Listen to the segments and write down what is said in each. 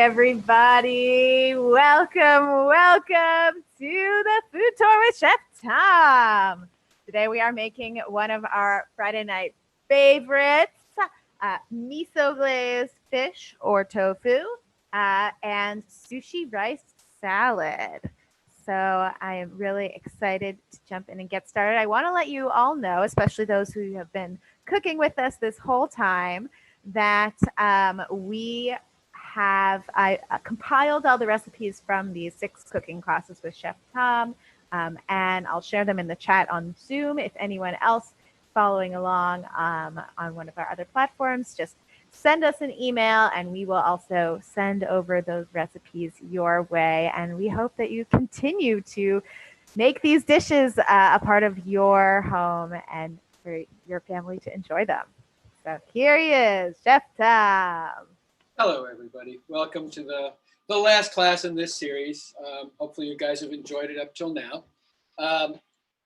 everybody. Welcome to the Food Tour with Chef Tom. Today we are making one of our Friday night favorites, miso glazed fish or tofu, and sushi rice salad. So I am really excited to jump in and get started. I want to let you all know, especially those who have been cooking with us this whole time, that I compiled all the recipes from these 6 cooking classes with Chef Tom, and I'll share them in the chat on Zoom. If anyone else following along on one of our other platforms, just send us an email and we will also send over those recipes your way. And we hope that you continue to make these dishes a part of your home and for your family to enjoy them. So here he is, Chef Tom. Hello, everybody. Welcome to the last class in this series. Hopefully you guys have enjoyed it up till now.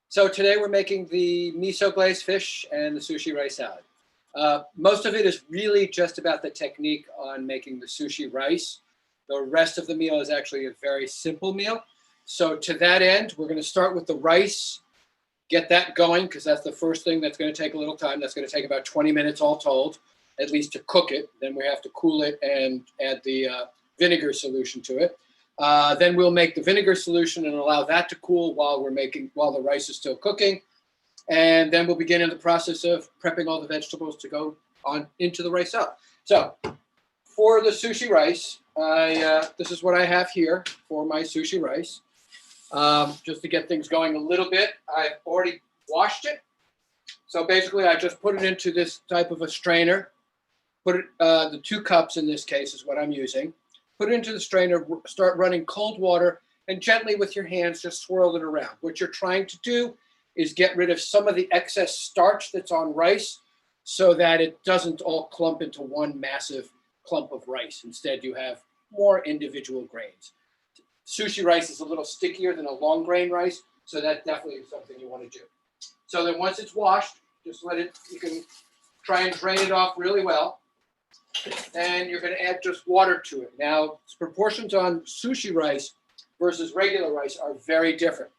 So today we're making the miso glazed fish and the sushi rice salad. Most of it is really just about the technique on making the sushi rice. The rest of the meal is actually a very simple meal. So to that end, we're going to start with the rice, get that going, because that's the first thing that's going to take a little time. That's going to take about 20 minutes all told, at least to cook it. Then we have to cool it and add the vinegar solution to it. Then we'll make the vinegar solution and allow that to cool while the rice is still cooking. And then we'll begin in the process of prepping all the vegetables to go on into the rice salad. So for the sushi rice, this is what I have here for my sushi rice. Just to get things going a little bit, I've already washed it. So basically I just put it into this type of a strainer. Put it, the 2 cups in this case is what I'm using. Put it into the strainer, start running cold water, and gently with your hands just swirl it around. What you're trying to do is get rid of some of the excess starch that's on rice so that it doesn't all clump into one massive clump of rice. Instead, you have more individual grains. Sushi rice is a little stickier than a long grain rice, so that definitely is something you want to do. So then once it's washed, just you can try and drain it off really well. And you're going to add just water to it. Now, proportions on sushi rice versus regular rice are very different.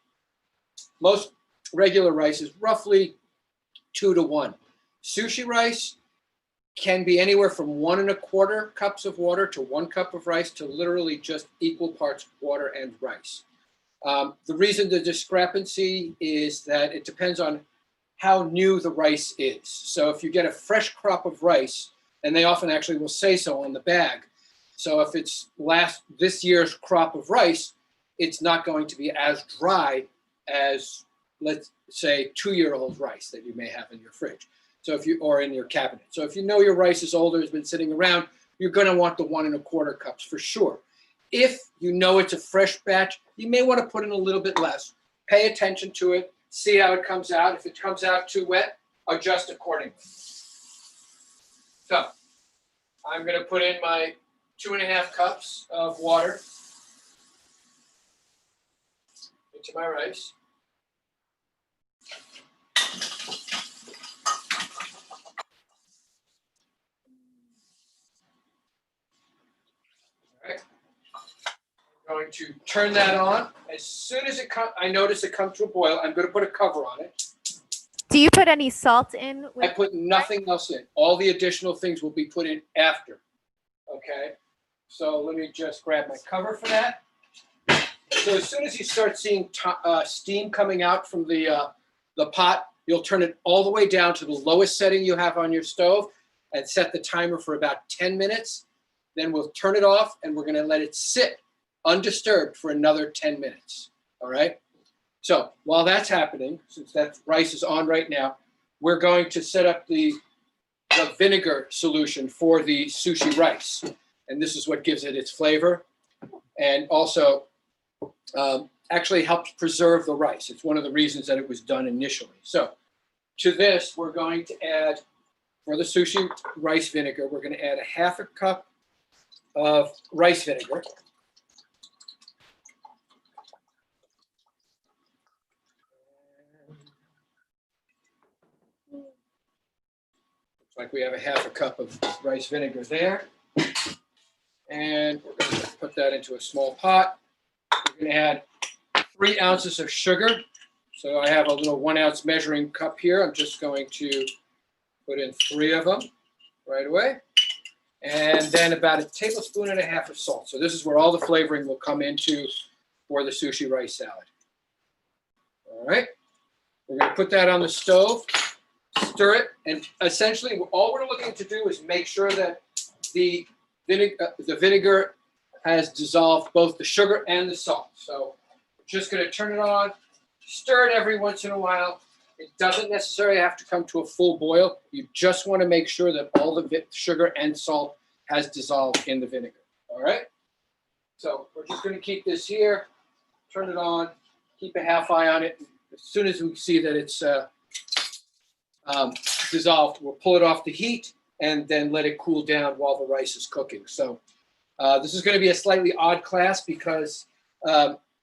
Most regular rice is roughly 2 to 1. Sushi rice can be anywhere from 1 1/4 cups of water to 1 cup of rice to literally just equal parts water and rice. The reason the discrepancy is that it depends on how new the rice is. So if you get a fresh crop of rice, and they often actually will say so on the bag. So if it's this year's crop of rice, it's not going to be as dry as, let's say, 2-year-old rice that you may have in your fridge. So or in your cabinet. So if you know your rice is older, has been sitting around, you're going to want the 1 1/4 cups for sure. If you know it's a fresh batch, you may want to put in a little bit less. Pay attention to it, see how it comes out. If it comes out too wet, adjust accordingly. So I'm going to put in my 2½ cups of water into my rice. All right. I'm going to turn that on. As soon as I notice it comes to a boil, I'm going to put a cover on it. Do you put any salt in? I put nothing else in. All the additional things will be put in after. Okay, so let me just grab my cover for that. So as soon as you start seeing steam coming out from the pot, you'll turn it all the way down to the lowest setting you have on your stove and set the timer for about 10 minutes. Then we'll turn it off and we're going to let it sit undisturbed for another 10 minutes. All right. So while that's happening, since that rice is on right now, we're going to set up the vinegar solution for the sushi rice. And this is what gives it its flavor and also actually helps preserve the rice. It's one of the reasons that it was done initially. So to this, we're going to add, for the sushi rice vinegar, we're going to add 1/2 cup of rice vinegar. Like we have 1/2 cup of rice vinegar there. And we're going to put that into a small pot. We're going to add 3 ounces of sugar. So I have a little 1 ounce measuring cup here. I'm just going to put in 3 of them right away. And then about 1.5 tablespoons of salt. So this is where all the flavoring will come into for the sushi rice salad. All right. We're going to put that on the stove, stir it, and essentially all we're looking to do is make sure that the vinegar has dissolved both the sugar and the salt. So we're just going to turn it on, stir it every once in a while. It doesn't necessarily have to come to a full boil. You just want to make sure that all the sugar and salt has dissolved in the vinegar. All right? So we're just going to keep this here, turn it on, keep a half eye on it. As soon as we see that it's dissolved, we'll pull it off the heat and then let it cool down while the rice is cooking. So this is going to be a slightly odd class because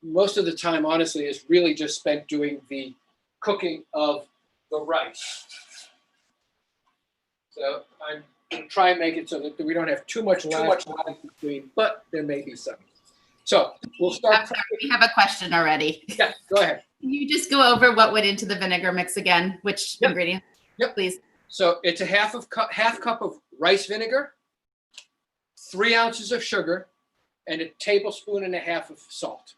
most of the time, honestly, is really just spent doing the cooking of the rice. So I'm going to try and make it so that we don't have too much lag between, but there may be some. So we'll start. We have a question already. Yeah, go ahead. Can you just go over what went into the vinegar mix again? Which ingredient? Yep. Please. So it's a half cup of rice vinegar, 3 ounces of sugar, and 1.5 tablespoons of salt.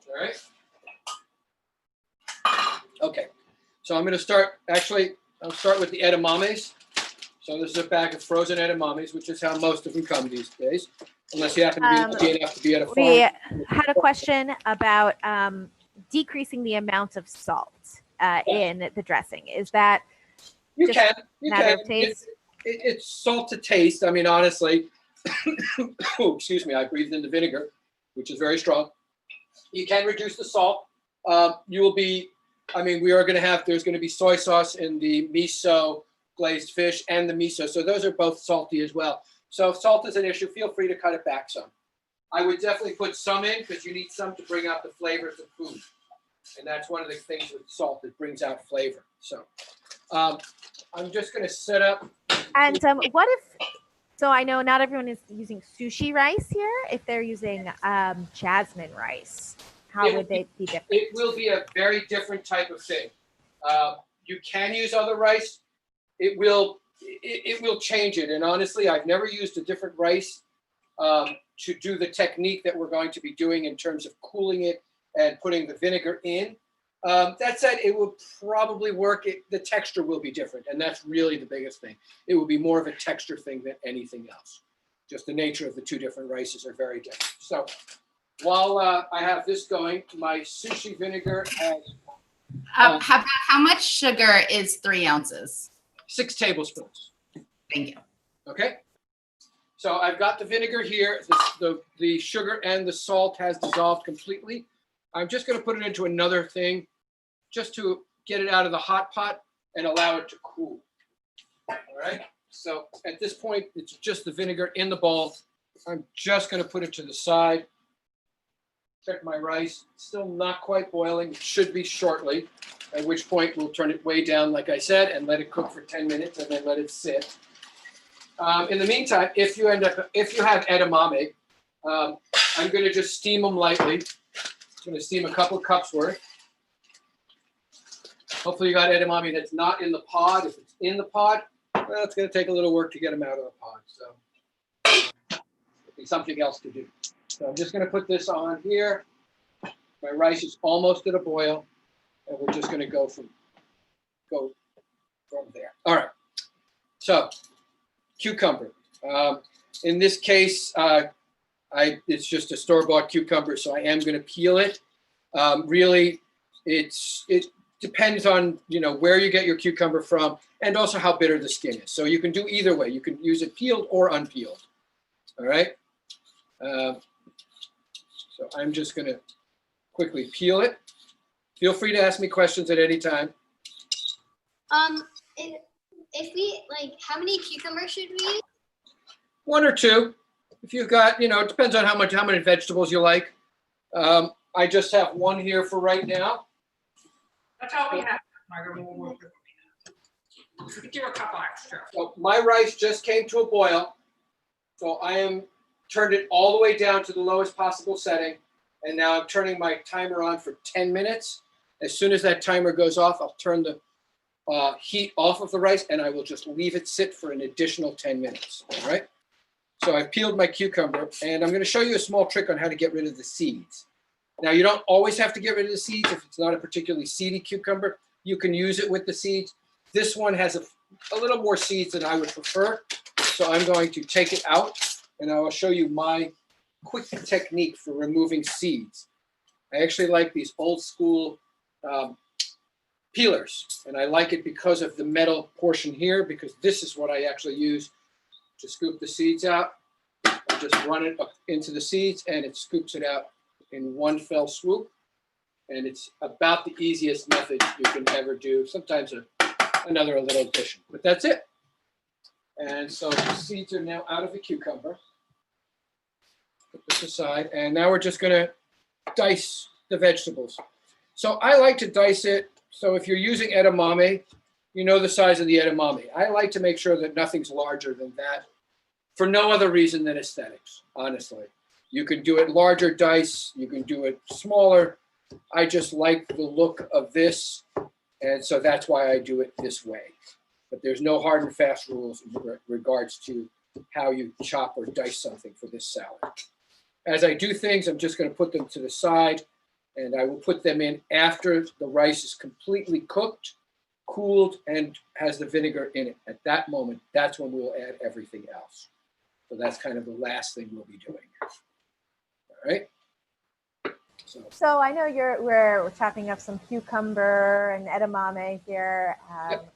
All right. Okay. So I'm going to start. Actually, I'll start with the edamames. So this is a bag of frozen edamames, which is how most of them come these days, unless you happen to be lucky enough to be at a farm. We had a question about decreasing the amount of salt in the dressing. Is that you just you matter can. of taste? It's salt to taste. I mean, honestly, oh, excuse me, I breathed in the vinegar, which is very strong. You can reduce the salt. You will be, I mean, there's going to be soy sauce in the miso glazed fish and the miso. So those are both salty as well. So if salt is an issue, feel free to cut it back some. I would definitely put some in because you need some to bring out the flavors of food. And that's one of the things with salt that brings out flavor. So I'm just going to set up. And what if, so I know not everyone is using sushi rice here. If they're using jasmine rice, how would they be different? It will be a very different type of thing. You can use other rice. It will change it. And honestly, I've never used a different rice to do the technique that we're going to be doing in terms of cooling it and putting the vinegar in. That said, it will probably work. The texture will be different. And that's really the biggest thing. It will be more of a texture thing than anything else. Just the nature of the two different rices are very different. So while I have this going, my sushi vinegar has... how much sugar is 3 ounces? 6 tablespoons. Thank you. Okay. So I've got the vinegar here. The sugar and the salt has dissolved completely. I'm just going to put it into another thing just to get it out of the hot pot and allow it to cool. All right. So at this point, it's just the vinegar in the bowl. I'm just going to put it to the side. Check my rice. It's still not quite boiling. It should be shortly, at which point we'll turn it way down, like I said, and let it cook for 10 minutes and then let it sit. In the meantime, if you have edamame, I'm going to just steam them lightly. I'm going to steam a couple cups worth. Hopefully you got edamame that's not in the pod. If it's in the pod, well, it's going to take a little work to get them out of the pod. So it'll be something else to do. So I'm just going to put this on here. My rice is almost at a boil, and we're just going to go from there. All right. So cucumber. In this case, it's just a store-bought cucumber, so I am going to peel it. Really, it depends on where you get your cucumber from, and also how bitter the skin is. So you can do either way. You can use it peeled or unpeeled. All right. So I'm just going to quickly peel it. Feel free to ask me questions at any time. If we how many cucumbers should we use? 1 or 2. If you've got, it depends on how many vegetables you like. I just have 1 here for right now. That's all we have, Margaret. You could do a couple extra. So my rice just came to a boil. So I am turned it all the way down to the lowest possible setting. And now I'm turning my timer on for 10 minutes. As soon as that timer goes off, I'll turn the heat off of the rice and I will just leave it sit for an additional 10 minutes, all right? So I've peeled my cucumber and I'm gonna show you a small trick on how to get rid of the seeds. Now you don't always have to get rid of the seeds. If it's not a particularly seedy cucumber, you can use it with the seeds. This one has a little more seeds than I would prefer. So I'm going to take it out and I will show you my quick technique for removing seeds. I actually like these old school peelers, and I like it because of the metal portion here, because this is what I actually use to scoop the seeds out. I just run it up into the seeds and it scoops it out in one fell swoop. And it's about the easiest method you can ever do. Sometimes another little addition, but that's it. And so the seeds are now out of the cucumber. Put this aside, and now we're just gonna dice the vegetables. So I like to dice it. So if you're using edamame, you know the size of the edamame. I like to make sure that nothing's larger than that for no other reason than aesthetics, honestly. You can do it larger dice, you can do it smaller. I just like the look of this, and so that's why I do it this way. But there's no hard and fast rules in regards to how you chop or dice something for this salad. As I do things, I'm just going to put them to the side, and I will put them in after the rice is completely cooked, cooled, and has the vinegar in it. At that moment, that's when we'll add everything else. So that's kind of the last thing we'll be doing. All right. So I know we're chopping up some cucumber and edamame here.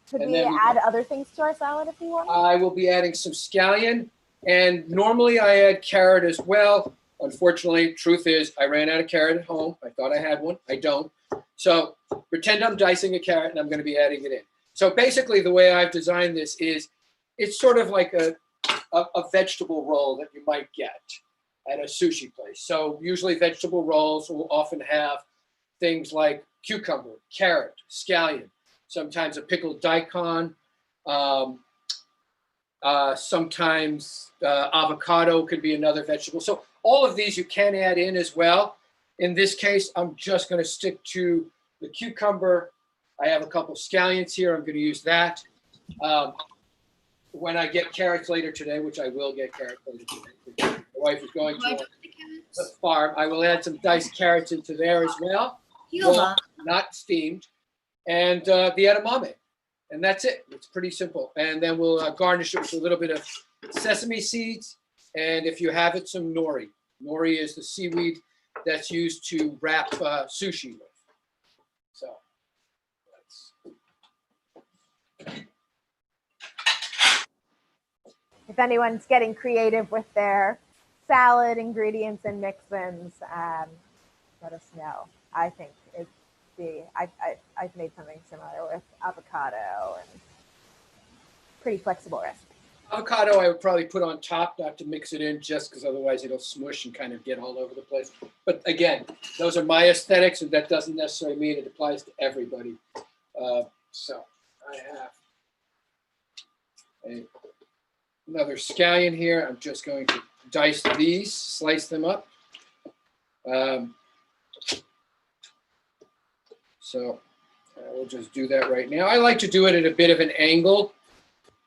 Could we add other things to our salad if we want? I will be adding some scallion, and normally I add carrot as well. Unfortunately, truth is I ran out of carrot at home. I thought I had one. I don't. So pretend I'm dicing a carrot and I'm going to be adding it in. So basically the way I've designed this is it's sort of like a vegetable roll that you might get at a sushi place. So usually vegetable rolls will often have things like cucumber, carrot, scallion, sometimes a pickled daikon, sometimes avocado could be another vegetable. So all of these you can add in as well. In this case, I'm just going to stick to the cucumber. I have a couple scallions here. I'm going to use that. When I get carrots later today, which I will get carrots later today. My wife is going to the farm. I will add some diced carrots into there as well. Not steamed. And the edamame. And that's it. It's pretty simple. And then we'll garnish it with a little bit of sesame seeds. And if you have it, some nori. Nori is the seaweed that's used to wrap sushi with. So if anyone's getting creative with their salad ingredients and mix-ins, let us know. I think I've made something similar with avocado and pretty flexible recipe. Avocado I would probably put on top, not to mix it in, just because otherwise it'll smush and kind of get all over the place. But again, those are my aesthetics, and that doesn't necessarily mean it applies to everybody. So I have another scallion here. I'm just going to dice these, slice them up. So we'll just do that right now. I like to do it at a bit of an angle.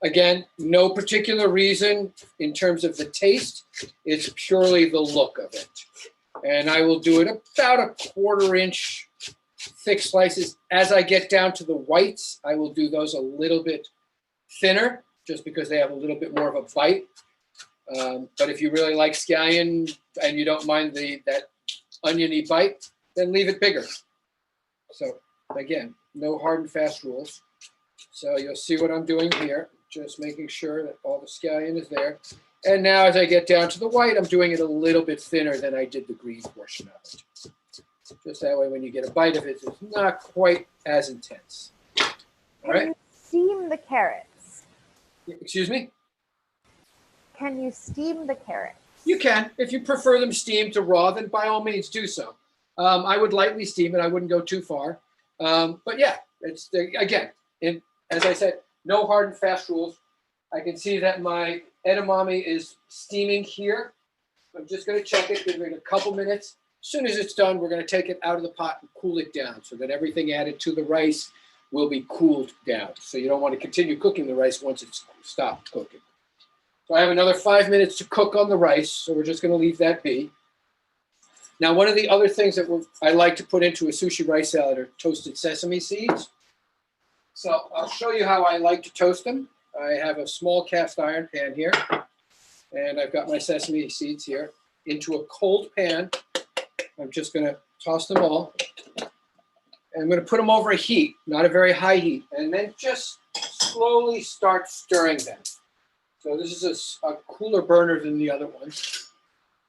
Again, no particular reason in terms of the taste. It's purely the look of it. And I will do it about a 1/4 inch thick slices. As I get down to the whites, I will do those a little bit thinner, just because they have a little bit more of a bite. But if you really like scallion and you don't mind that oniony bite, then leave it bigger. So again, no hard and fast rules. So you'll see what I'm doing here, just making sure that all the scallion is there. And now as I get down to the white, I'm doing it a little bit thinner than I did the green portion of it. Just that way when you get a bite of it, it's not quite as intense. All right. Can you steam the carrots? Excuse me? Can you steam the carrots? You can. If you prefer them steamed to raw, then by all means do so. I would lightly steam it. I wouldn't go too far. But yeah, it's again, as I said, no hard and fast rules. I can see that my edamame is steaming here. I'm just going to check it, give it a couple minutes. As soon as it's done, we're going to take it out of the pot and cool it down so that everything added to the rice will be cooled down. So you don't want to continue cooking the rice once it's stopped cooking. So I have another 5 minutes to cook on the rice, so we're just going to leave that be. Now, one of the other things that I like to put into a sushi rice salad are toasted sesame seeds. So I'll show you how I like to toast them. I have a small cast iron pan here, and I've got my sesame seeds here into a cold pan. I'm just going to toss them all. And I'm going to put them over a heat, not a very high heat, and then just slowly start stirring them. So this is a cooler burner than the other ones.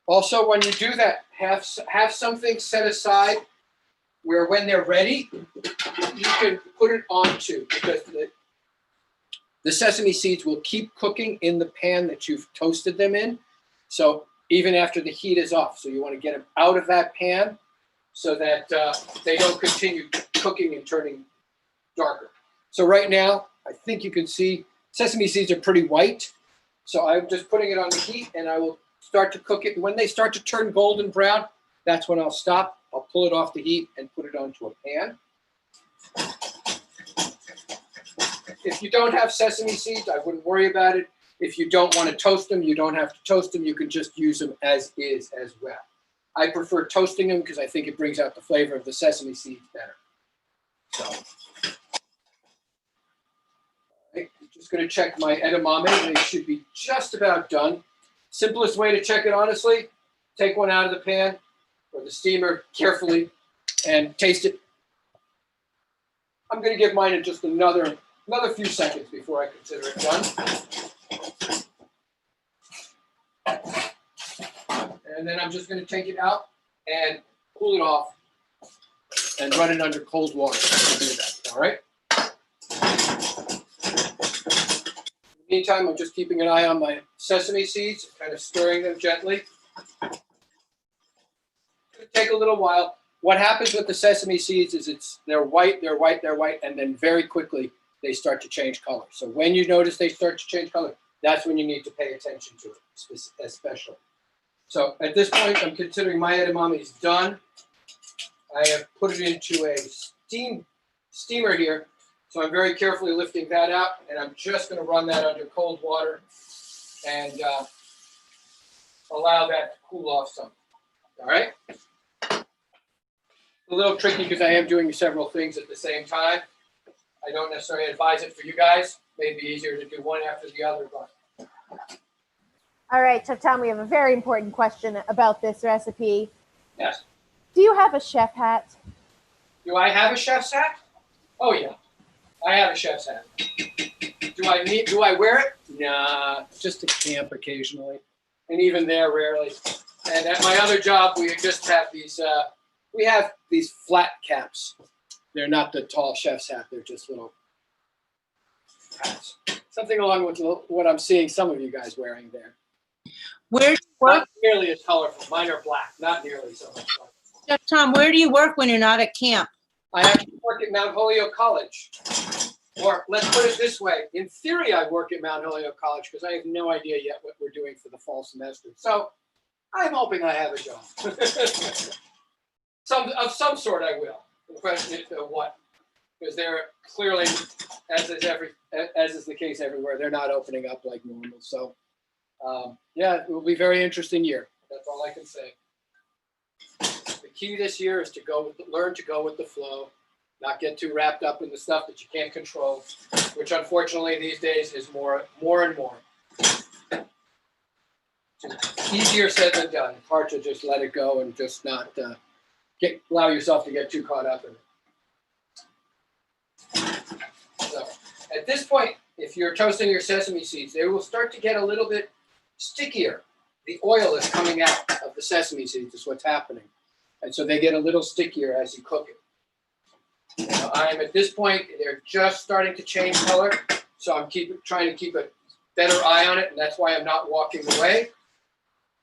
Also, when you do that, have something set aside where when they're ready, you can put it onto, because the sesame seeds will keep cooking in the pan that you've toasted them in. So even after the heat is off. So you want to get them out of that pan so that they don't continue cooking and turning darker. So right now, I think you can see sesame seeds are pretty white. So I'm just putting it on the heat, and I will start to cook it. When they start to turn golden brown, that's when I'll stop. I'll pull it off the heat and put it onto a pan. If you don't have sesame seeds, I wouldn't worry about it. If you don't want to toast them, you don't have to toast them. You can just use them as is as well. I prefer toasting them because I think it brings out the flavor of the sesame seeds better. So, I'm just going to check my edamame. They should be just about done. Simplest way to check it, honestly, take one out of the pan or the steamer carefully and taste it. I'm going to give mine just another few seconds before I consider it done. And then I'm just going to take it out and cool it off and run it under cold water to do that, all right? In the meantime, I'm just keeping an eye on my sesame seeds, kind of stirring them gently. It'll take a little while. What happens with the sesame seeds is they're white, and then very quickly they start to change color. So when you notice they start to change color, that's when you need to pay attention to it, especially. So at this point, I'm considering my edamame is done. I have put it into a steamer here. So I'm very carefully lifting that out, and I'm just going to run that under cold water and allow that to cool off some. All right? A little tricky because I am doing several things at the same time. I don't necessarily advise it for you guys. It may be easier to do one after the other, but. All right, so Tom, we have a very important question about this recipe. Yes. Do you have a chef hat? Do I have a chef's hat? Oh yeah, I have a chef's hat. Do I wear it? Nah, just to camp occasionally, and even there rarely. And at my other job, we just have these. We have these flat caps. They're not the tall chef's hat. They're just little hats. Something along with what I'm seeing some of you guys wearing there. Where do you work? Not nearly as colorful. Mine are black. Not nearly so much color. Chef Tom, where do you work when you're not at camp? I actually work at Mount Holyoke College. Or let's put it this way. In theory, I work at Mount Holyoke College because I have no idea yet what we're doing for the fall semester. So I'm hoping I have a job. Of some sort I will. The question is what? Because they're clearly, as is the case everywhere, they're not opening up like normal. So yeah, it will be a very interesting year. That's all I can say. The key this year is to learn to go with the flow, not get too wrapped up in the stuff that you can't control, which unfortunately these days is more and more. Easier said than done. It's hard to just let it go and just not allow yourself to get too caught up in it. So at this point, if you're toasting your sesame seeds, they will start to get a little bit stickier. The oil is coming out of the sesame seeds is what's happening. And so they get a little stickier as you cook it. Now, I'm at this point, they're just starting to change color. So I'm trying to keep a better eye on it. And that's why I'm not walking away.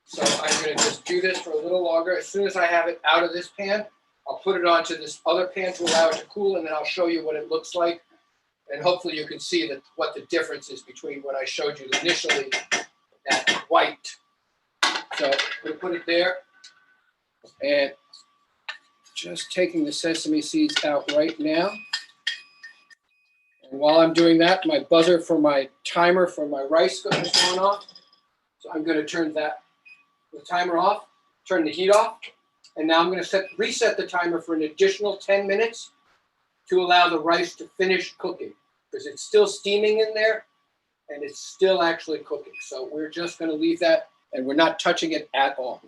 So I'm going to just do this for a little longer. As soon as I have it out of this pan, I'll put it onto this other pan to allow it to cool. And then I'll show you what it looks like And hopefully you can see that what the difference is between what I showed you initially, that white. So we put it there, and just taking the sesame seeds out right now. And while I'm doing that, my buzzer for my timer for my rice is going off. So I'm going to turn the timer off, turn the heat off, and now I'm going to reset the timer for an additional 10 minutes to allow the rice to finish cooking, because it's still steaming in there and it's still actually cooking. So we're just going to leave that, and we're not touching it at all.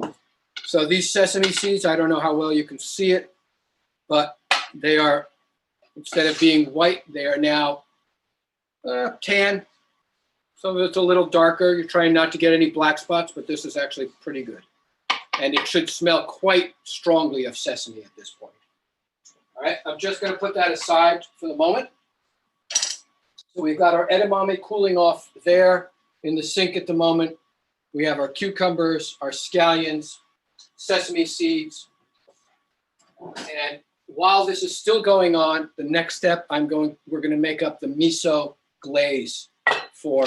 So these sesame seeds, I don't know how well you can see it, but they are, instead of being white, they are now tan. So it's a little darker. You're trying not to get any black spots, but this is actually pretty good. And it should smell quite strongly of sesame at this point. All right, I'm just going to put that aside for the moment. So we've got our edamame cooling off there in the sink at the moment. We have our cucumbers, our scallions, sesame seeds. And while this is still going on, the next step, we're going to make up the miso glaze for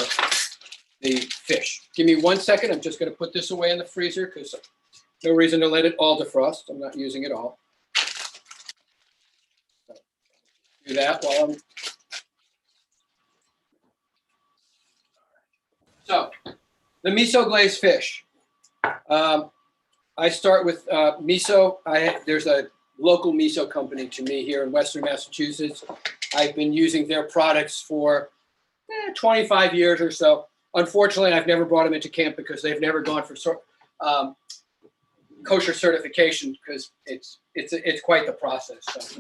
the fish. Give me 1 second. I'm just going to put this away in the freezer because no reason to let it all defrost. I'm not using it all. Do that while I'm. So, the miso glazed fish. I start with miso. There's a local miso company to me here in Western Massachusetts. I've been using their products for 25 years or so. Unfortunately, I've never brought them into camp because they've never gone for kosher certification, because it's quite the process.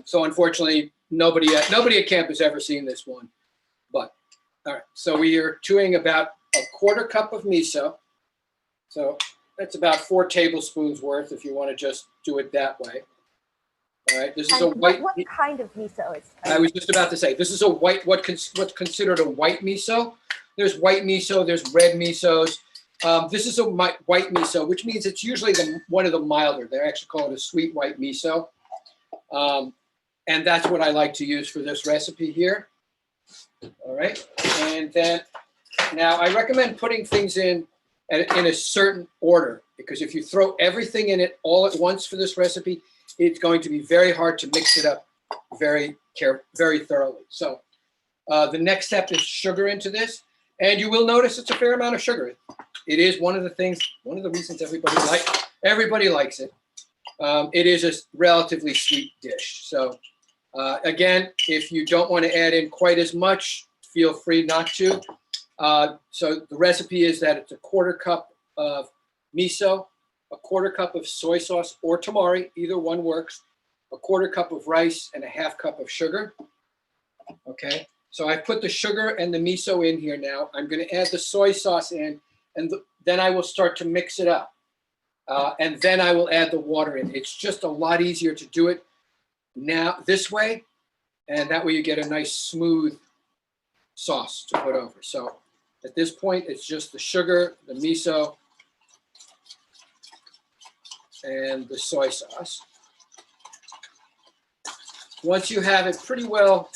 So unfortunately, nobody at camp has ever seen this one. But all right, so we are doing about a quarter cup of miso. So that's about 4 tablespoons worth if you want to just do it that way. All right, this is a white. What kind of miso is? I was just about to say, this is a white. What's considered a white miso? There's white miso. There's red misos. This is a white miso, which means it's usually one of the milder. They actually call it a sweet white miso, and that's what I like to use for this recipe here. All right, and then now I recommend putting things in a certain order, because if you throw everything in it all at once for this recipe, it's going to be very hard to mix it up very thoroughly. So the next step is sugar into this, and you will notice it's a fair amount of sugar. It is one of the reasons everybody likes it. It is a relatively sweet dish. So again, if you don't want to add in quite as much, feel free not to. So the recipe is that it's a quarter cup of miso, a quarter cup of soy sauce or tamari, either one works, a quarter cup of rice, and a half cup of sugar. Okay, so I put the sugar and the miso in here now. I'm going to add the soy sauce in, and then I will start to mix it up. And then I will add the water in. It's just a lot easier to do it now this way, and that way you get a nice smooth sauce to put over. So at this point, it's just the sugar, the miso, and the soy sauce. Once you have it pretty well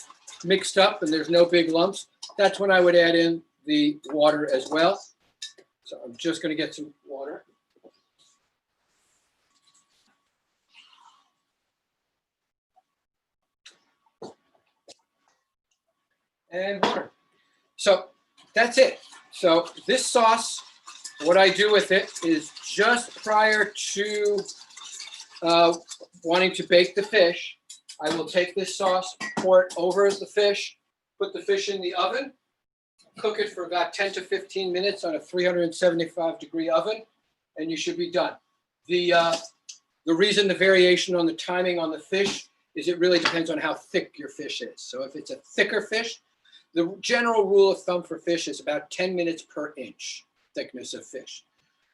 mixed up and there's no big lumps, that's when I would add in the water as well. So I'm just going to get some water. And water. So that's it. So this sauce, what I do with it is just prior to wanting to bake the fish, I will take this sauce, pour it over the fish, put the fish in the oven, cook it for about 10 to 15 minutes on a 375-degree oven, and you should be done. The reason the variation on the timing on the fish is it really depends on how thick your fish is. So if it's a thicker fish, the general rule of thumb for fish is about 10 minutes per inch thickness of fish.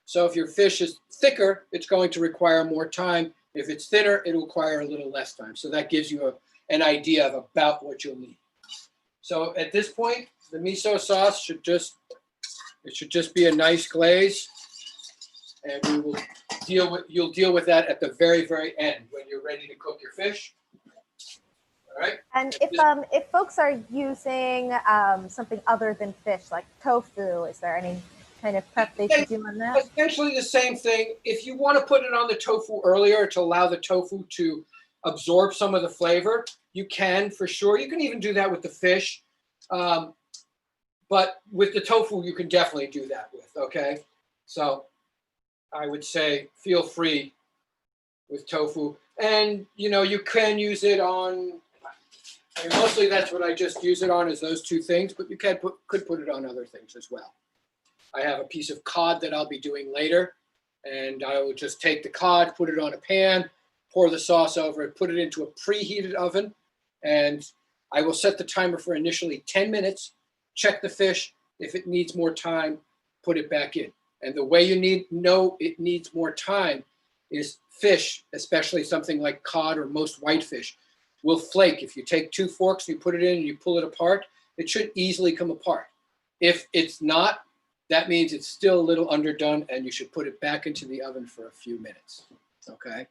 So if your fish is thicker, it's going to require more time. If it's thinner, it'll require a little less time. So that gives you an idea of about what you'll need. So at this point, the miso sauce should just be a nice glaze, and you'll deal with that at the very, very end when you're ready to cook your fish. All right? And if folks are using something other than fish, like tofu, is there any kind of prep they should do on that? Essentially the same thing. If you want to put it on the tofu earlier to allow the tofu to absorb some of the flavor, you can for sure. You can even do that with the fish. But with the tofu, you can definitely do that with, okay? So I would say feel free with tofu. And, you know, you can use it on, I mean, mostly that's what I just use it on is those two things, but you could put it on other things as well. I have a piece of cod that I'll be doing later, and I will just take the cod, put it on a pan, pour the sauce over it, put it into a preheated oven, and I will set the timer for initially 10 minutes, check the fish. If it needs more time, put it back in. And the way you know it needs more time is fish, especially something like cod or most whitefish, will flake. If you take 2 forks, you put it in and you pull it apart, it should easily come apart. If it's not, that means it's still a little underdone and you should put it back into the oven for a few minutes, okay?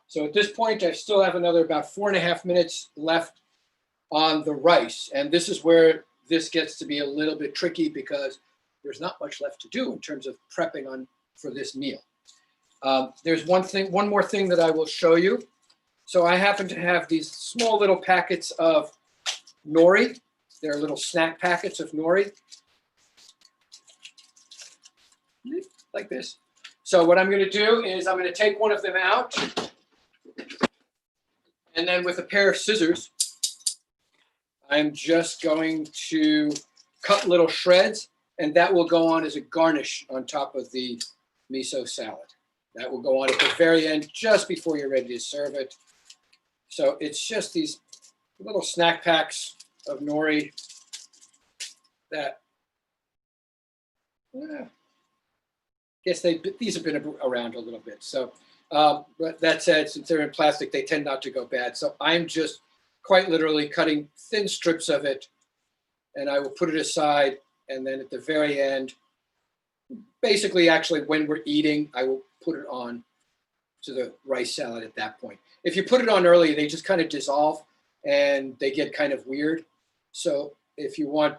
So at this point, I still have another about 4.5 minutes left on the rice. And this is where this gets to be a little bit tricky because there's not much left to do in terms of prepping for this meal. There's one more thing that I will show you. So I happen to have these small little packets of nori. They're little snack packets of nori. Like this. So what I'm going to do is I'm going to take one of them out, and then with a pair of scissors, I'm just going to cut little shreds, and that will go on as a garnish on top of the miso salad. That will go on at the very end, just before you're ready to serve it. So it's just these little snack packs of nori that, guess these have been around a little bit. So, but that said, since they're in plastic, they tend not to go bad. So I'm just quite literally cutting thin strips of it, and I will put it aside. And then at the very end, basically, actually, when we're eating, I will put it on to the rice salad at that point. If you put it on early, they just kind of dissolve and they get kind of weird. So if you want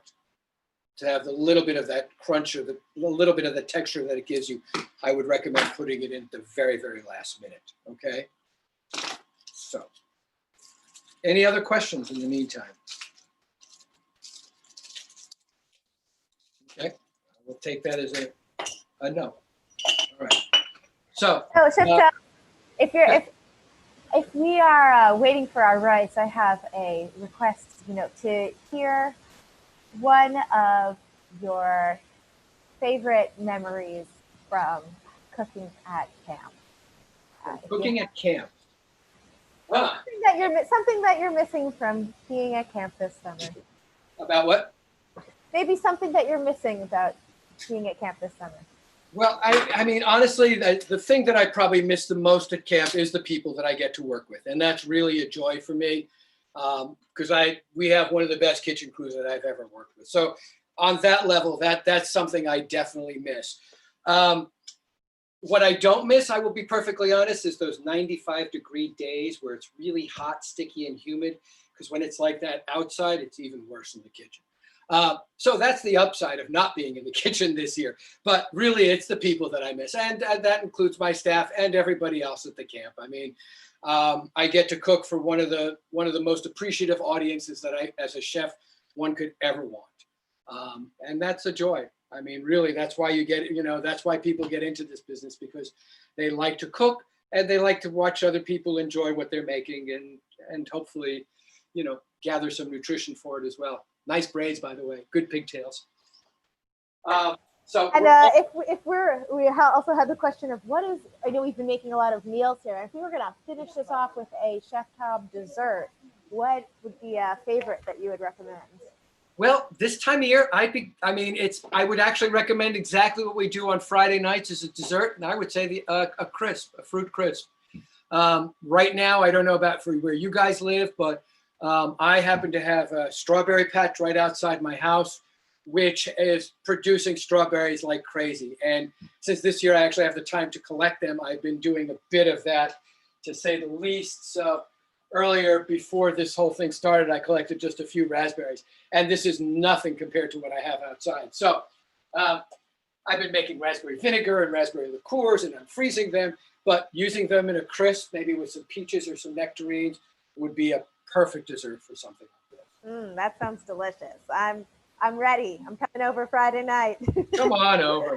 to have a little bit of that crunch or a little bit of the texture that it gives you, I would recommend putting it in at the very, very last minute, okay? So, any other questions in the meantime? Okay, we'll take that as a no. All right. So, Chef, if we are waiting for our rice, I have a request, to hear one of your favorite memories from cooking at camp. Cooking at camp. Something that you're missing from being at camp this summer. About what? Maybe something that you're missing about being at camp this summer. Well, I mean, honestly, the thing that I probably miss the most at camp is the people that I get to work with. And that's really a joy for me because we have one of the best kitchen crews that I've ever worked with. So on that level, that's something I definitely miss. What I don't miss, I will be perfectly honest, is those 95-degree days where it's really hot, sticky, and humid. Because when it's like that outside, it's even worse in the kitchen. So that's the upside of not being in the kitchen this year. But really, it's the people that I miss. And that includes my staff and everybody else at the camp. I mean, I get to cook for one of the most appreciative audiences that as a chef, one could ever want. And that's a joy. I mean, really, that's why that's why people get into this business, because they like to cook and they like to watch other people enjoy what they're making and hopefully, gather some nutrition for it as well. Nice braids, by the way. Good pigtails. We also had the question of I know we've been making a lot of meals here. If we were going to finish this off with a Chef Tom dessert, what would be a favorite that you would recommend? Well, this time of year, I would actually recommend exactly what we do on Friday nights as a dessert, and I would say a fruit crisp. Right now, I don't know about for where you guys live, but I happen to have a strawberry patch right outside my house, which is producing strawberries like crazy. And since this year I actually have the time to collect them, I've been doing a bit of that, to say the least. So earlier before this whole thing started, I collected just a few raspberries, and this is nothing compared to what I have outside. So I've been making raspberry vinegar and raspberry liqueurs, and I'm freezing them, but using them in a crisp, maybe with some peaches or some nectarines, would be a perfect dessert for something like this. That sounds delicious. I'm ready. I'm coming over Friday night. Come on over.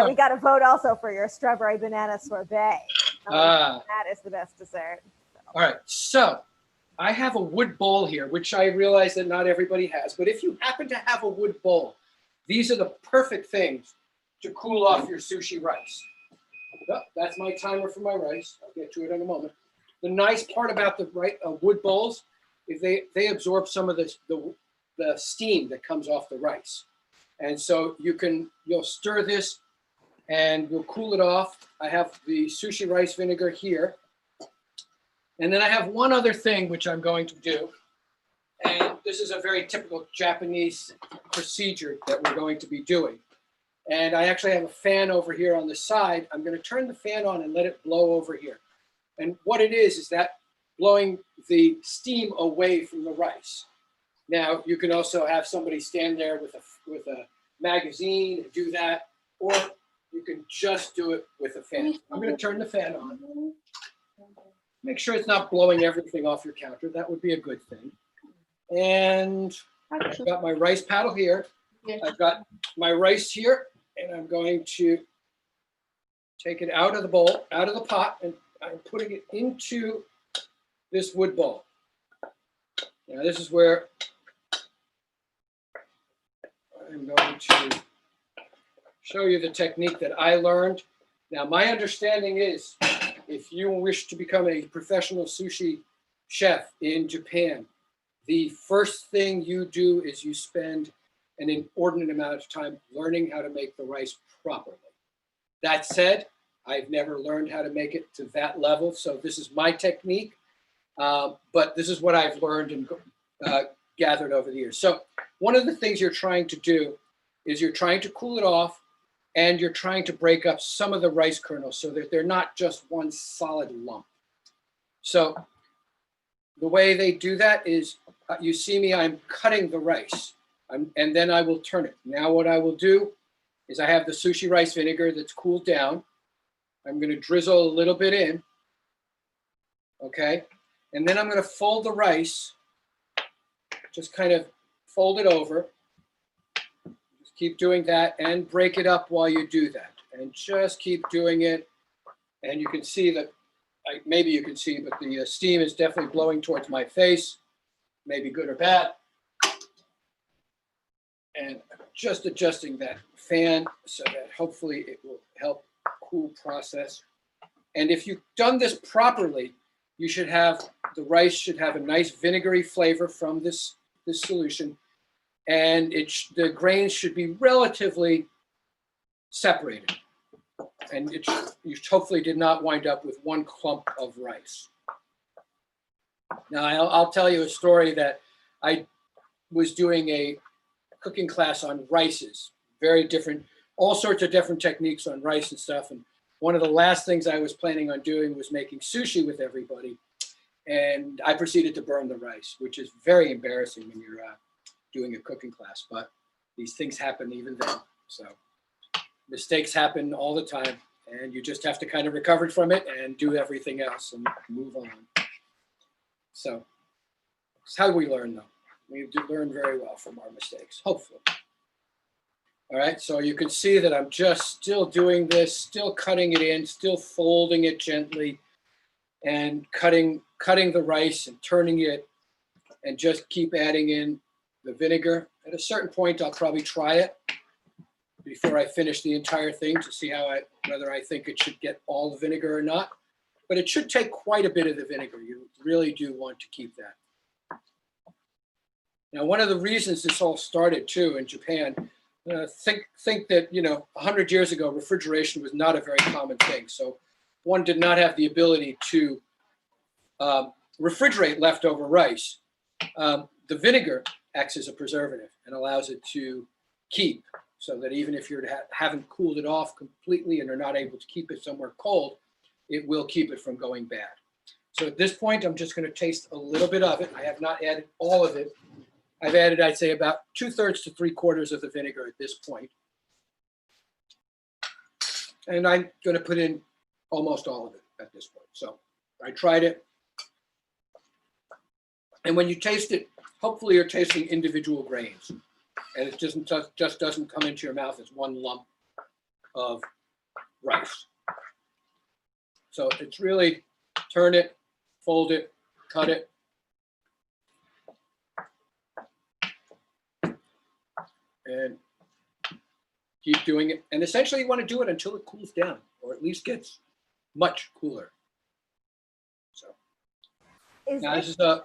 We got to vote also for your strawberry banana sorbet. That is the best dessert. All right, so I have a wood bowl here, which I realize that not everybody has, but if you happen to have a wood bowl, these are the perfect things to cool off your sushi rice. Oh, that's my timer for my rice. I'll get to it in a moment. The nice part about the wood bowls is they absorb some of the steam that comes off the rice. And so you'll stir this and we'll cool it off. I have the sushi rice vinegar here. And then I have one other thing which I'm going to do. And this is a very typical Japanese procedure that we're going to be doing. And I actually have a fan over here on the side. I'm going to turn the fan on and let it blow over here. And what it is that blowing the steam away from the rice. Now, you can also have somebody stand there with a magazine and do that, or you can just do it with a fan. I'm going to turn the fan on. Make sure it's not blowing everything off your counter. That would be a good thing. And I've got my rice paddle here. I've got my rice here, and I'm going to take it out of the bowl, out of the pot, and I'm putting it into this wood bowl. Now this is where I'm going to show you the technique that I learned. Now my understanding is if you wish to become a professional sushi chef in Japan, the first thing you do is you spend an inordinate amount of time learning how to make the rice properly. That said, I've never learned how to make it to that level, so this is my technique, but this is what I've learned and gathered over the years. So one of the things you're trying to do is you're trying to cool it off, and you're trying to break up some of the rice kernels so that they're not just one solid lump. So the way they do that is, you see me, I'm cutting the rice, and then I will turn it. Now what I will do is I have the sushi rice vinegar that's cooled down. I'm going to drizzle a little bit in, okay? And then I'm going to fold the rice, just kind of fold it over. Just keep doing that and break it up while you do that. And just keep doing it. And you can see that, maybe you can see, but the steam is definitely blowing towards my face, maybe good or bad. And just adjusting that fan so that hopefully it will help cool process. And if you've done this properly, you should have, the rice should have a nice vinegary flavor from this solution. And the grains should be relatively separated. And you hopefully did not wind up with one clump of rice. Now, I'll tell you a story that I was doing a cooking class on rices, very different, all sorts of different techniques on rice and stuff. And one of the last things I was planning on doing was making sushi with everybody. And I proceeded to burn the rice, which is very embarrassing when you're doing a cooking class, but these things happen even then. So mistakes happen all the time, and you just have to kind of recover from it and do everything else and move on. So it's how we learn, though. We learn very well from our mistakes, hopefully. All right, so you can see that I'm just still doing this, still cutting it in, still folding it gently, and cutting the rice and turning it, and just keep adding in the vinegar. At a certain point, I'll probably try it before I finish the entire thing to see whether I think it should get all the vinegar or not. But it should take quite a bit of the vinegar. You really do want to keep that. Now, one of the reasons this all started too in Japan, think that 100 years ago, refrigeration was not a very common thing. So one did not have the ability to refrigerate leftover rice. The vinegar acts as a preservative and allows it to keep, so that even if you haven't cooled it off completely and are not able to keep it somewhere cold, it will keep it from going bad. So at this point, I'm just going to taste a little bit of it. I have not added all of it. I've added, I'd say, about 2/3 to 3/4 of the vinegar at this point. And I'm going to put in almost all of it at this point. So I tried it. And when you taste it, hopefully you're tasting individual grains. And it just doesn't come into your mouth as one lump of rice. So it's really turn it, fold it, cut it. And keep doing it. And essentially you want to do it until it cools down, or at least gets much cooler. So Is now this, this is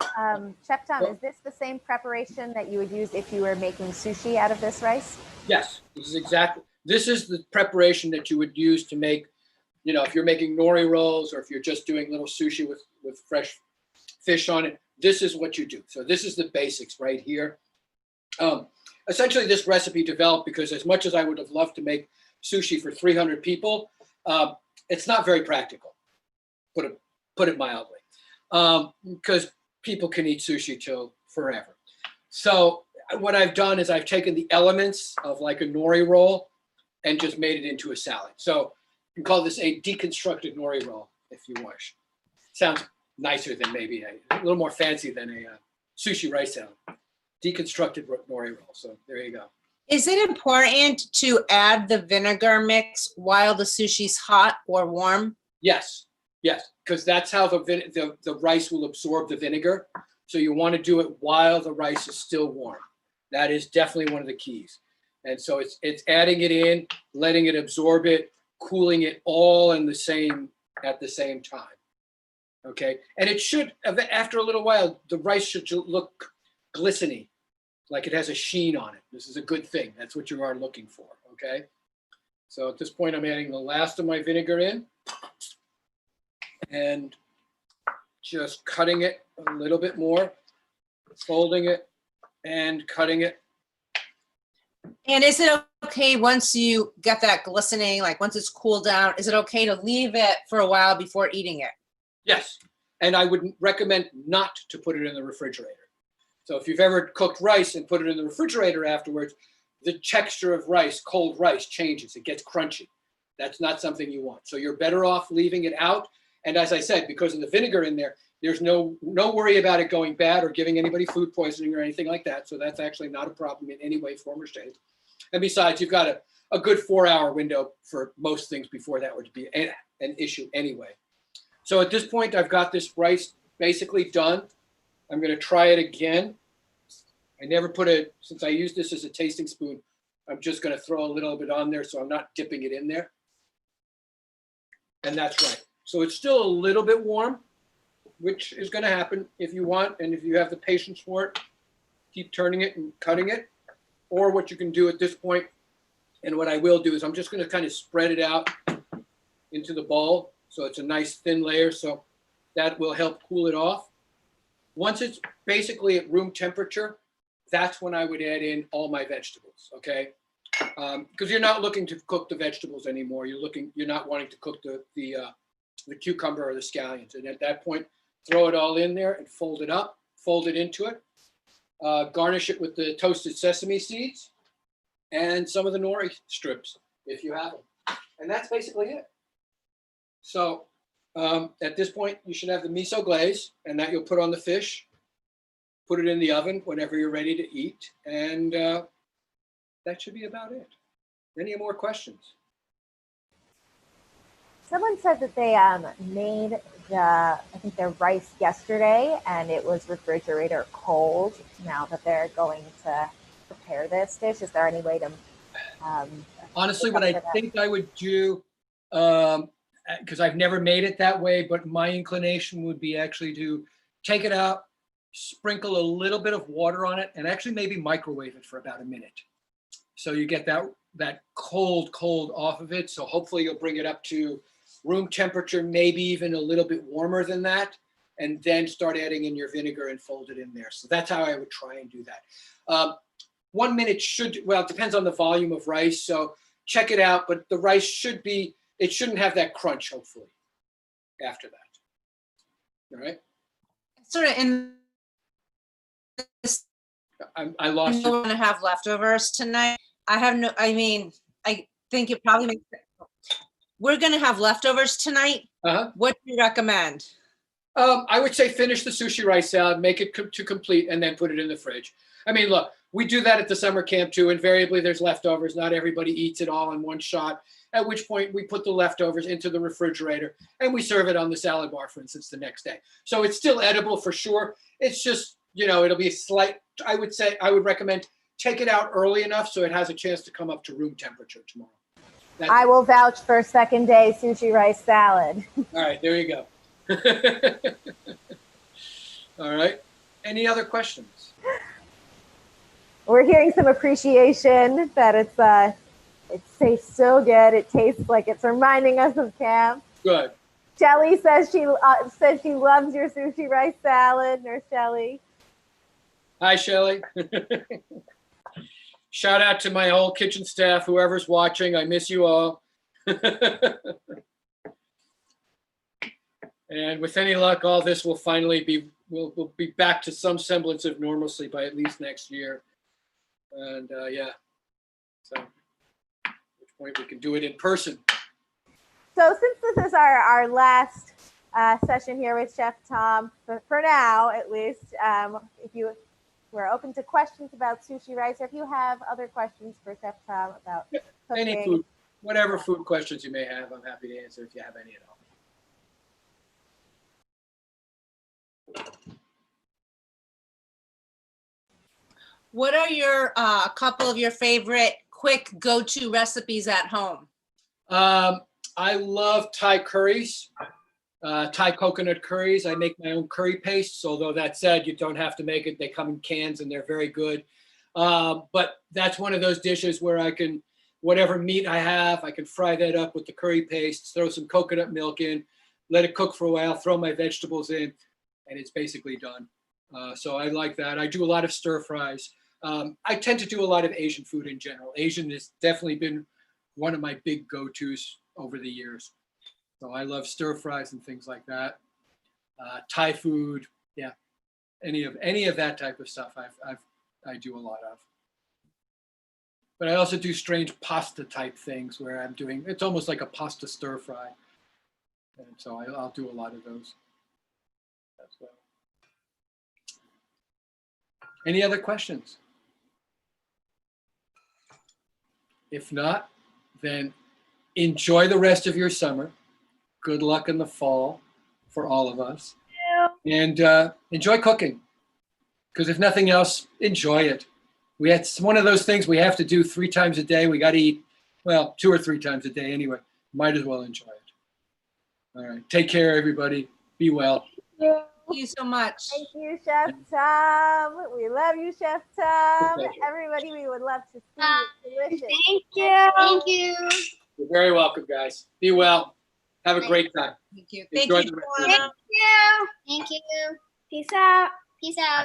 Chef Tom, is this the same preparation that you would use if you were making sushi out of this rice? yes, this is the preparation that you would use to make, you know, if you're making nori rolls or if you're just doing little sushi with fresh fish on it, this is what you do. So this is the basics right here. Essentially, this recipe developed because as much as I would have loved to make sushi for 300 people, it's not very practical, put it mildly, because people can eat sushi till forever. So what I've done is I've taken the elements of like a nori roll and just made it into a salad. So you can call this a deconstructed nori roll if you wish. Sounds nicer than maybe a little more fancy than a sushi rice salad. Deconstructed nori roll. So there you go. Is it important to add the vinegar mix while the sushi's hot or warm? Yes, because that's how the rice will absorb the vinegar. So you want to do it while the rice is still warm. That is definitely one of the keys. And so it's adding it in, letting it absorb it, cooling it all at the same time. Okay, and it should, after a little while, the rice should look glistening, like it has a sheen on it. This is a good thing. That's what you are looking for, okay? So at this point, I'm adding the last of my vinegar in and just cutting it a little bit more, folding it and cutting it. And is it okay once you get that glistening, like once it's cooled down, is it okay to leave it for a while before eating it? Yes, and I would recommend not to put it in the refrigerator. So if you've ever cooked rice and put it in the refrigerator afterwards, the texture of rice, cold rice, changes. It gets crunchy. That's not something you want. So you're better off leaving it out. And as I said, because of the vinegar in there, there's no worry about it going bad or giving anybody food poisoning or anything like that. So that's actually not a problem in any way, form, or shape. And besides, you've got a good 4-hour window for most things before that would be an issue anyway. So at this point, I've got this rice basically done. I'm going to try it again. I never put it, since I use this as a tasting spoon, I'm just going to throw a little bit on there so I'm not dipping it in there. And that's right. So it's still a little bit warm, which is going to happen if you want. And if you have the patience for it, keep turning it and cutting it. Or what you can do at this point, and what I will do is I'm just going to kind of spread it out into the bowl. So it's a nice thin layer. So that will help cool it off. Once it's basically at room temperature, that's when I would add in all my vegetables, okay? Because you're not looking to cook the vegetables anymore. You're not wanting to cook the cucumber or the scallions. And at that point, throw it all in there and fold it up, fold it into it. Garnish it with the toasted sesame seeds and some of the nori strips if you have them. And that's basically it. So at this point, you should have the miso glaze, and that you'll put on the fish. Put it in the oven whenever you're ready to eat. And that should be about it. Any more questions? Someone said that they made their rice yesterday and it was refrigerator cold. Now that they're going to prepare this dish, is there any way to? Honestly, what I think I would do, because I've never made it that way, but my inclination would be actually to take it out, sprinkle a little bit of water on it, and actually maybe microwave it for about a minute. So you get that cold off of it. So hopefully you'll bring it up to room temperature, maybe even a little bit warmer than that, and then start adding in your vinegar and fold it in there. So that's how I would try and do that. 1 minute well, it depends on the volume of rice. So check it out, but the rice shouldn't have that crunch, hopefully, after that. All right. Sort of in this, I lost we're you. gonna have leftovers tonight. I think it probably makes sense. We're gonna have leftovers tonight. Uh-huh. What do you recommend? I would say finish the sushi rice salad, make it to complete, and then put it in the fridge. I mean, look, we do that at the summer camp too. Invariably, there's leftovers. Not everybody eats it all in one shot, at which point we put the leftovers into the refrigerator and we serve it on the salad bar, for instance, the next day. So it's still edible for sure. It's just, it'll be a slight, I would recommend take it out early enough so it has a chance to come up to room temperature tomorrow. I will vouch for second day sushi rice salad. All right, there you go. All right. Any other questions? We're hearing some appreciation that it tastes so good. It tastes like it's reminding us of camp. Good. Shelly says she loves your sushi rice salad. Nurse Shelly. Hi, Shelly. Shout out to my whole kitchen staff, whoever's watching. I miss you all. And with any luck, all this will finally be, we'll be back to some semblance of normalcy by at least next year. And yeah, so at which point we can do it in person. So since this is our last session here with Chef Tom, for now at least, we're open to questions about sushi rice, or if you have other questions for Chef Tom about cooking. Any food, whatever food questions you may have, I'm happy to answer if you have any at all. What are your a couple of your favorite quick go-to recipes at home? I love Thai curries, Thai coconut curries. I make my own curry pastes, although that said, you don't have to make it. They come in cans and they're very good. But that's one of those dishes where I can, whatever meat I have, I can fry that up with the curry paste, throw some coconut milk in, let it cook for a while, throw my vegetables in, and it's basically done. So I like that. I do a lot of stir fries. I tend to do a lot of Asian food in general. Asian has definitely been one of my big go-tos over the years. So I love stir fries and things like that. Thai food, yeah, any of that type of stuff I do a lot of. But I also do strange pasta type things where I'm doing, it's almost like a pasta stir fry. And so I'll do a lot of those as well. Any other questions? If not, then enjoy the rest of your summer. Good luck in the fall for all of us. And enjoy cooking. Because if nothing else, enjoy it. It's one of those things we have to do 3 times a day. We got to eat, well, 2 or 3 times a day anyway. Might as well enjoy it. All right. Take care, everybody. Be well. Thank you. Thank you so much. Thank you, Chef Tom. We love you, Chef Tom. Pleasure. Everybody, we would love to see you. Delicious. Thank you. Thank you. You're very welcome, guys. Be well. Have a great time. Thank you. Enjoy Thank you, the rest of the Joanna. Thank you. Thank you. Peace out. Peace out.